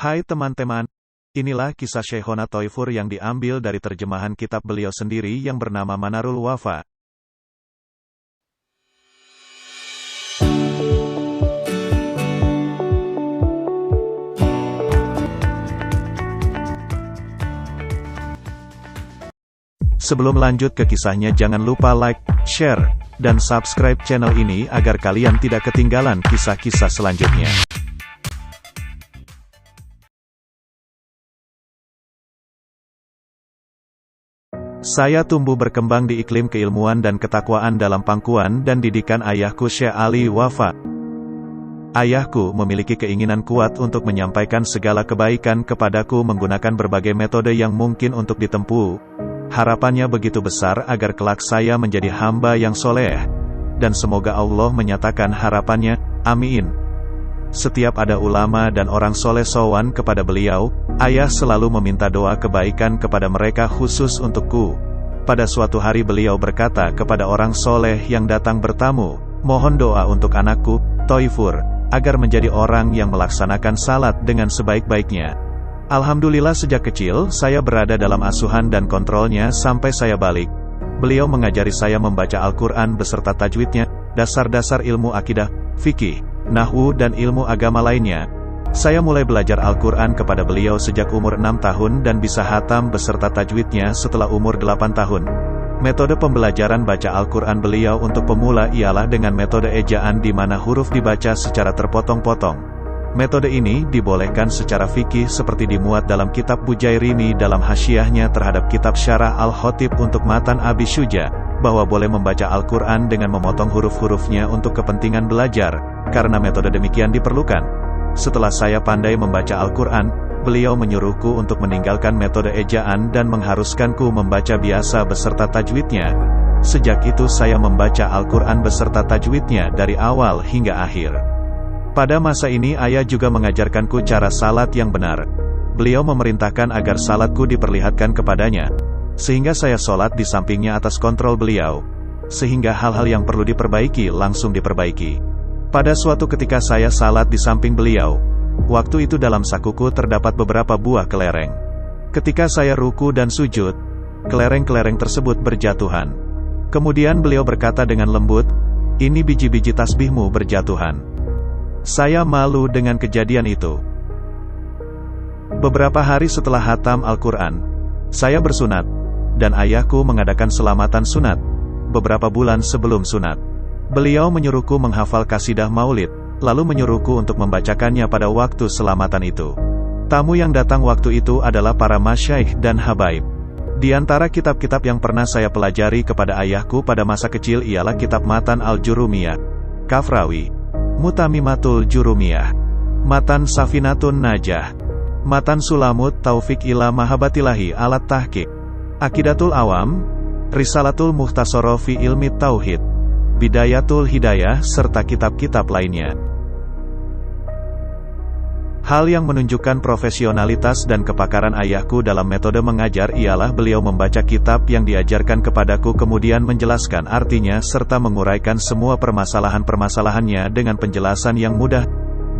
Hai teman-teman, inilah kisah Syekhona Thoifur yang diambil dari terjemahan kitab beliau sendiri yang bernama Manarul Wafa. Sebelum lanjut ke kisahnya, jangan lupa like, share, dan subscribe channel ini agar kalian tidak ketinggalan kisah-kisah selanjutnya. Saya tumbuh berkembang di iklim keilmuan dan ketakwaan dalam pangkuan dan didikan ayahku Syekh Ali Wafa. Ayahku memiliki keinginan kuat untuk menyampaikan segala kebaikan kepadaku menggunakan berbagai metode yang mungkin untuk ditempuh. Harapannya begitu besar agar kelak saya menjadi hamba yang soleh. Dan semoga Allah menyatakan harapannya, amin. Setiap ada ulama dan orang soleh sowan kepada beliau, ayah selalu meminta doa kebaikan kepada mereka khusus untukku. Pada suatu hari beliau berkata kepada orang soleh yang datang bertamu, mohon doa untuk anakku, Thoifur, agar menjadi orang yang melaksanakan salat dengan sebaik-baiknya. Alhamdulillah sejak kecil, saya berada dalam asuhan dan kontrolnya sampai saya balik. Beliau mengajari saya membaca Al-Quran beserta tajwidnya, dasar-dasar ilmu akidah, fikih, nahwu dan ilmu agama lainnya. Saya mulai belajar Al-Quran kepada beliau sejak umur 6 tahun dan bisa hatam beserta tajwidnya setelah umur 8 tahun. Metode pembelajaran baca Al-Quran beliau untuk pemula ialah dengan metode ejaan di mana huruf dibaca secara terpotong-potong. Metode ini dibolehkan secara fikih seperti dimuat dalam kitab Bujairini dalam hasyiahnya terhadap kitab Syarah Al-Khatib untuk Matan Abi Syuja, bahwa boleh membaca Al-Quran dengan memotong huruf-hurufnya untuk kepentingan belajar, karena metode demikian diperlukan. Setelah saya pandai membaca Al-Quran, beliau menyuruhku untuk meninggalkan metode ejaan dan mengharuskanku membaca biasa beserta tajwidnya. Sejak itu saya membaca Al-Quran beserta tajwidnya dari awal hingga akhir. Pada masa ini ayah juga mengajarkanku cara salat yang benar. Beliau memerintahkan agar salatku diperlihatkan kepadanya, sehingga saya salat di sampingnya atas kontrol beliau, sehingga hal-hal yang perlu diperbaiki langsung diperbaiki. Pada suatu ketika saya salat di samping beliau. Waktu itu dalam sakuku terdapat beberapa buah kelereng. Ketika saya ruku dan sujud, kelereng-kelereng tersebut berjatuhan. Kemudian beliau berkata dengan lembut, "Ini biji-biji tasbihmu berjatuhan." Saya malu dengan kejadian itu. Beberapa hari setelah hatam Al-Quran, saya bersunat, dan ayahku mengadakan selamatan sunat. Beberapa bulan sebelum sunat, beliau menyuruhku menghafal kasidah maulid, lalu menyuruhku untuk membacakannya pada waktu selamatan itu. Tamu yang datang waktu itu adalah para masyaikh dan habaib. Di antara kitab-kitab yang pernah saya pelajari kepada ayahku pada masa kecil ialah kitab Matan Al-Jurumiyah, Kafrawi, Mutamimatul Jurumiyah, Matan Safinatun Najah, Matan Sulamut Taufik ila Mahabatilahi alat Tahqiq, Aqidatul Awam, Risalatul Mukhtasara fi Ilmi Tauhid, Bidayatul Hidayah serta kitab-kitab lainnya. Hal yang menunjukkan profesionalitas dan kepakaran ayahku dalam metode mengajar ialah beliau membaca kitab yang diajarkan kepadaku kemudian menjelaskan artinya serta menguraikan semua permasalahan-permasalahannya dengan penjelasan yang mudah,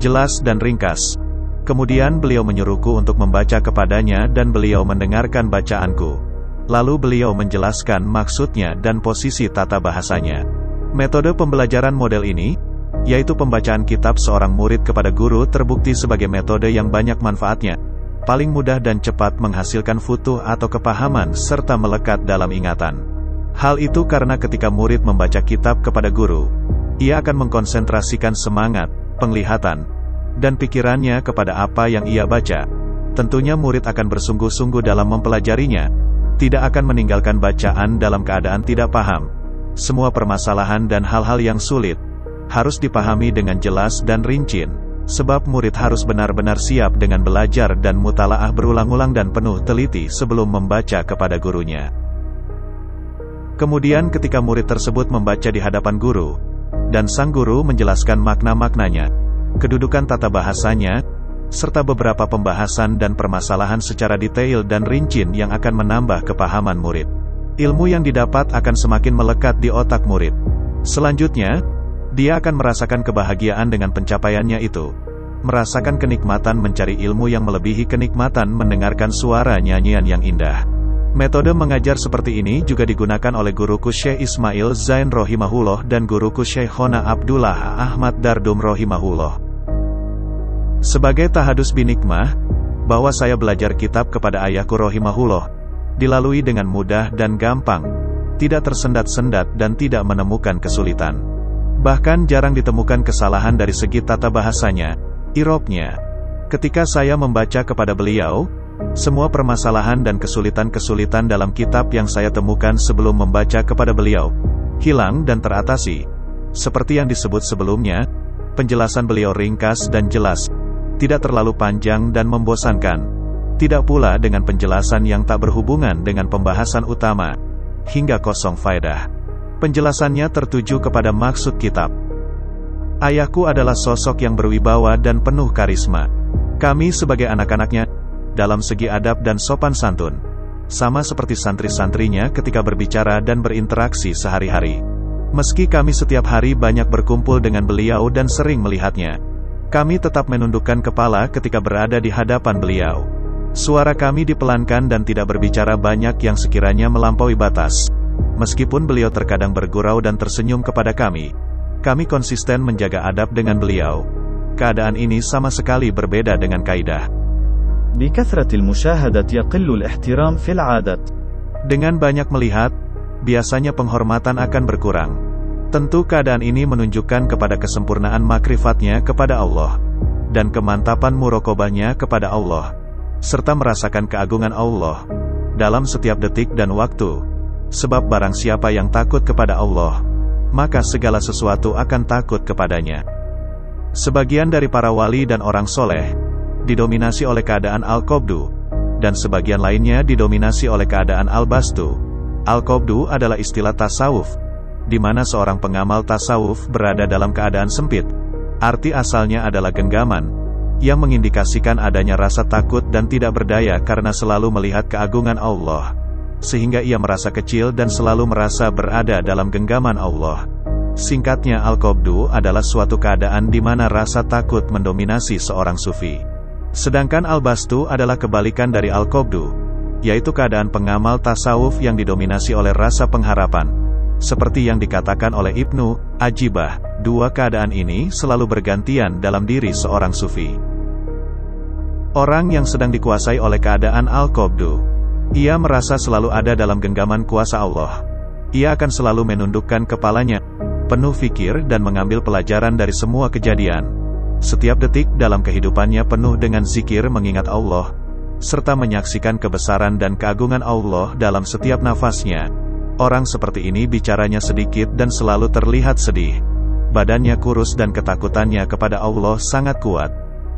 jelas dan ringkas. Kemudian beliau menyuruhku untuk membaca kepadanya dan beliau mendengarkan bacaanku. Lalu beliau menjelaskan maksudnya dan posisi tata bahasanya. Metode pembelajaran model ini, yaitu pembacaan kitab seorang murid kepada guru, terbukti sebagai metode yang banyak manfaatnya, paling mudah dan cepat menghasilkan futuh atau kepahaman serta melekat dalam ingatan. Hal itu karena ketika murid membaca kitab kepada guru, ia akan mengkonsentrasikan semangat, penglihatan, dan pikirannya kepada apa yang ia baca. Tentunya murid akan bersungguh-sungguh dalam mempelajarinya, tidak akan meninggalkan bacaan dalam keadaan tidak paham. Semua permasalahan dan hal-hal yang sulit harus dipahami dengan jelas dan rinci, sebab murid harus benar-benar siap dengan belajar dan mutalaah berulang-ulang dan penuh teliti sebelum membaca kepada gurunya. Kemudian ketika murid tersebut membaca di hadapan guru, dan sang guru menjelaskan makna-maknanya, kedudukan tata bahasanya, serta beberapa pembahasan dan permasalahan secara detail dan rinci yang akan menambah kepahaman murid. Ilmu yang didapat akan semakin melekat di otak murid. Selanjutnya, dia akan merasakan kebahagiaan dengan pencapaiannya itu. merasakan kenikmatan mencari ilmu yang melebihi kenikmatan mendengarkan suara nyanyian yang indah. Metode mengajar seperti ini juga digunakan oleh guruku Syekh Ismail Zain Rohimahullah dan guruku Syekhona Abdullah Ahmad Dardum Rohimahullah. Sebagai tahadus binikmah, bahwa saya belajar kitab kepada ayahku Rohimahullah, dilalui dengan mudah dan gampang, tidak tersendat-sendat dan tidak menemukan kesulitan. Bahkan jarang ditemukan kesalahan dari segi tata bahasanya, irobnya. Ketika saya membaca kepada beliau, semua permasalahan dan kesulitan-kesulitan dalam kitab yang saya temukan sebelum membaca kepada beliau, hilang dan teratasi. Seperti yang disebut sebelumnya, penjelasan beliau ringkas dan jelas, tidak terlalu panjang dan membosankan, tidak pula dengan penjelasan yang tak berhubungan dengan pembahasan utama, hingga kosong faedah. Penjelasannya tertuju kepada maksud kitab. Ayahku adalah sosok yang berwibawa dan penuh karisma. Kami sebagai anak-anaknya, dalam segi adab dan sopan santun, sama seperti santri-santrinya ketika berbicara dan berinteraksi sehari-hari. Meski kami setiap hari banyak berkumpul dengan beliau dan sering melihatnya, kami tetap menundukkan kepala ketika berada di hadapan beliau. Suara kami dipelankan dan tidak berbicara banyak yang sekiranya melampaui batas. Meskipun beliau terkadang bergurau dan tersenyum kepada kami konsisten menjaga adab dengan beliau. Keadaan ini sama sekali berbeda dengan kaidah. بكثرة المشاهدة يقل الاحترام في العادة. Dengan banyak melihat, biasanya penghormatan akan berkurang. Tentu keadaan ini menunjukkan kepada kesempurnaan makrifatnya kepada Allah, dan kemantapan muraqabahnya kepada Allah, serta merasakan keagungan Allah dalam setiap detik dan waktu. Sebab barang siapa yang takut kepada Allah, maka segala sesuatu akan takut kepadanya. Sebagian dari para wali dan orang soleh didominasi oleh keadaan al-qabdu, dan sebagian lainnya didominasi oleh keadaan al-bastu. Al-qabdu adalah istilah tasawuf, di mana seorang pengamal tasawuf berada dalam keadaan sempit. Arti asalnya adalah genggaman, yang mengindikasikan adanya rasa takut dan tidak berdaya karena selalu melihat keagungan Allah, sehingga ia merasa kecil dan selalu merasa berada dalam genggaman Allah. Singkatnya, al-qabdu adalah suatu keadaan di mana rasa takut mendominasi seorang sufi. Sedangkan al-bastu adalah kebalikan dari al-qabdu, yaitu keadaan pengamal tasawuf yang didominasi oleh rasa pengharapan. Seperti yang dikatakan oleh Ibnu Ajibah, dua keadaan ini selalu bergantian dalam diri seorang sufi. Orang yang sedang dikuasai oleh keadaan al-qabdu, ia merasa selalu ada dalam genggaman kuasa Allah. Ia akan selalu menundukkan kepalanya, penuh fikir dan mengambil pelajaran dari semua kejadian. Setiap detik dalam kehidupannya penuh dengan zikir mengingat Allah, serta menyaksikan kebesaran dan keagungan Allah dalam setiap nafasnya. Orang seperti ini bicaranya sedikit dan selalu terlihat sedih. Badannya kurus dan ketakutannya kepada Allah sangat kuat.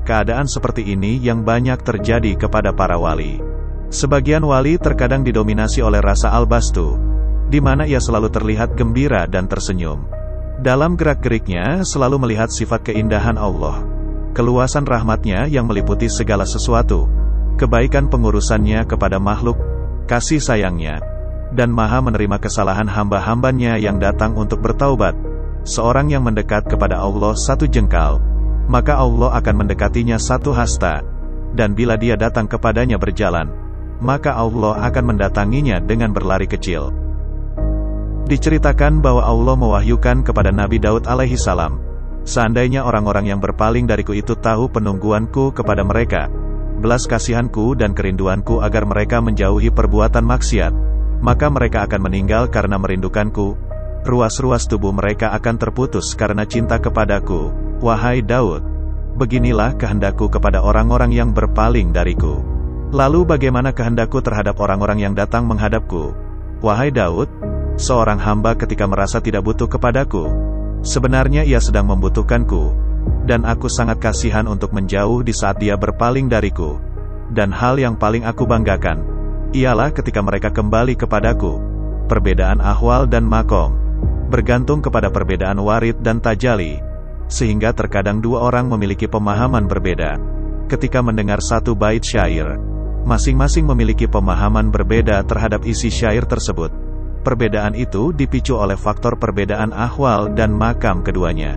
Keadaan seperti ini yang banyak terjadi kepada para wali. Sebagian wali terkadang didominasi oleh rasa al-bastu, di mana ia selalu terlihat gembira dan tersenyum. Dalam gerak-geriknya selalu melihat sifat keindahan Allah, keluasan rahmatnya yang meliputi segala sesuatu, kebaikan pengurusannya kepada makhluk, kasih sayangnya, dan maha menerima kesalahan hamba-hambanya yang datang untuk bertaubat. Seorang yang mendekat kepada Allah satu jengkal, maka Allah akan mendekatinya satu hasta, dan bila dia datang kepadanya berjalan, maka Allah akan mendatanginya dengan berlari kecil. Diceritakan bahwa Allah mewahyukan kepada Nabi Daud alaihi salam, seandainya orang-orang yang berpaling dariku itu tahu penungguanku kepada mereka, belas kasihanku dan kerinduanku agar mereka menjauhi perbuatan maksiat, maka mereka akan meninggal karena merindukanku, ruas-ruas tubuh mereka akan terputus karena cinta kepadaku. Wahai Daud, beginilah kehendakku kepada orang-orang yang berpaling dariku. Lalu bagaimana kehendakku terhadap orang-orang yang datang menghadapku? Wahai Daud, seorang hamba ketika merasa tidak butuh kepadaku, sebenarnya ia sedang membutuhkanku, dan aku sangat kasihan untuk menjauh di saat dia berpaling dariku. Dan hal yang paling aku banggakan, ialah ketika mereka kembali kepadaku. Perbedaan ahwal dan makom, bergantung kepada perbedaan warid dan tajali, sehingga terkadang dua orang memiliki pemahaman berbeda. Ketika mendengar satu bait syair, masing-masing memiliki pemahaman berbeda terhadap isi syair tersebut. Perbedaan itu dipicu oleh faktor perbedaan ahwal dan makam keduanya.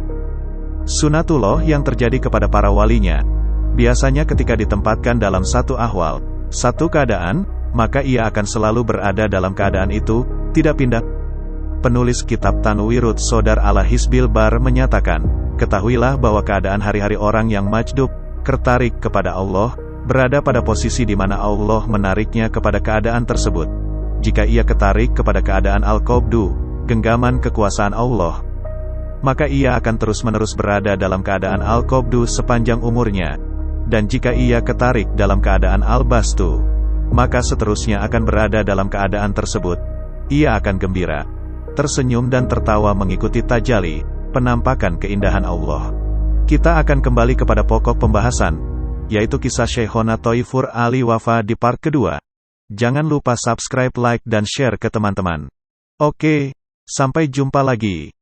Sunatullah yang terjadi kepada para walinya, biasanya ketika ditempatkan dalam satu ahwal, satu keadaan, maka ia akan selalu berada dalam keadaan itu, tidak pindah. Penulis kitab Tanwirut Sodar ala Hizbil Bar menyatakan, ketahuilah bahwa keadaan hari-hari orang yang majdub, tertarik kepada Allah, berada pada posisi di mana Allah menariknya kepada keadaan tersebut. Jika ia ketarik kepada keadaan al-qabdu, genggaman kekuasaan Allah, maka ia akan terus-menerus berada dalam keadaan al-qabdu sepanjang umurnya. Dan jika ia ketarik dalam keadaan al-bastu, maka seterusnya akan berada dalam keadaan tersebut. Ia akan gembira, tersenyum dan tertawa mengikuti tajalli, penampakan keindahan Allah. Kita akan kembali kepada pokok pembahasan, yaitu kisah Syekhona Thoifur Ali Wafa di part kedua. Jangan lupa subscribe, like dan share ke teman-teman. Oke, sampai jumpa lagi.